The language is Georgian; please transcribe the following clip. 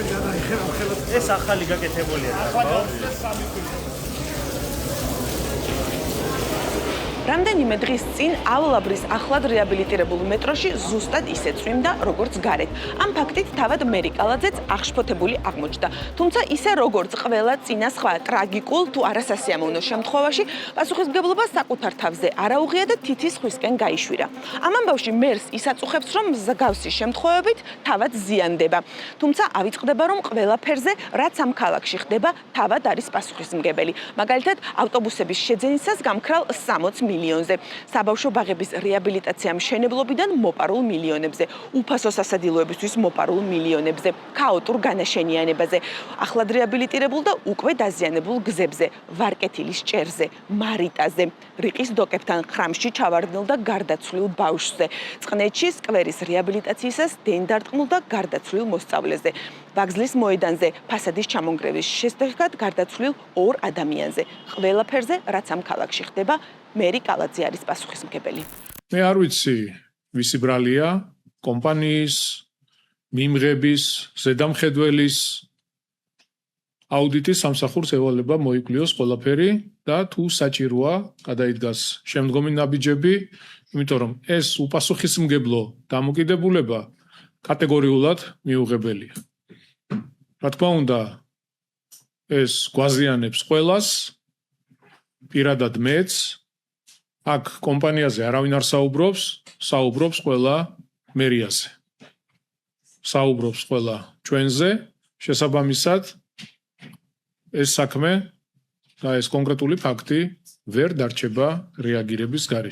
ეს ახალი გაკეთებულია ხო? რამდენიმე დღის წინ ავლაბრის ახლად რეაბილიტირებულ მეტროში ზუსტად ისე წვიმდა, როგორც გარეთ. ამ ფაქტით თავად მერი კალაძეც აღშფოთებული აღმოჩნდა. თუმცა ისე როგორც ყველა წინა სხვა ტრაგიკულ თუ არასასიამოვნო შემთხვევაში, პასუხისმგებლობა საკუთარ თავზე არ აუღია და თითის სხვისკენ გაიშვირა. ამ ამბავში მერს ის აწუხებს, რომ მსგავსი შემთხვევებით თავად ზიანდება. თუმცა ავიწყდება, რომ ყველაფერზე, რაც ამ ქალაქში ხდება, თავად არის პასუხისმგებელი. მაგალითად, ავტობუსების შეძენისას გამქრალ 60 მილიონზე, საბავშვო ბაღების რეაბილიტაცია მშენებლობიდან მოპარულ მილიონებზე, უფასო სასადილოებისთვის მოპარულ მილიონებზე, ქაოტურ განაშენიანებაზე, ახლად რეაბილიტირებულ და უკვე დაზიანებულ გზებზე, ვარკეთილის ჭერზე, მარიტაზე, რიყის დოკებთან ხრამში ჩავარდნილ და გარდაცვლილ ბავშვზე, წყნეთში სკვერის რეაბილიტაციისას დენდარტყმულ და გარდაცვლილ მოსწავლეზე, ვაგზლის მოედანზე, ფასადის ჩამონგრევის შესდეგად გარდაცვლილ 2 ადამიანზე, ყველაფერზე, რაც ამ ქალაქში ხდება, მერი კალაძე არის პასუხისმგებელი. მე არ ვიცი, ვისი ბრალია, კომპანიის, მიმღების, ზედამხედველის აუდიტის სამსახურს ევალება მოიკვლიოს ყველაფერი და თუ საჭიროა, გადაიდგას შემდგომი ნაბიჯები, იმიტომ რომ ეს უპასუხისმგებლო დამოკიდებულება კატეგორიულად მიუღებელია. რა თქმა უნდა, ეს გვაზიანებს ყველას, პირადად მეც, აქ კომპანიაზე არავინ არ საუბრობს ყველა მერიაზე. საუბრობს ყველა ჩვენზე, შესაბამისად ეს საქმე და ეს კონკრეტული ფაქტი ვერ დარჩება რეაგირების გარეშე.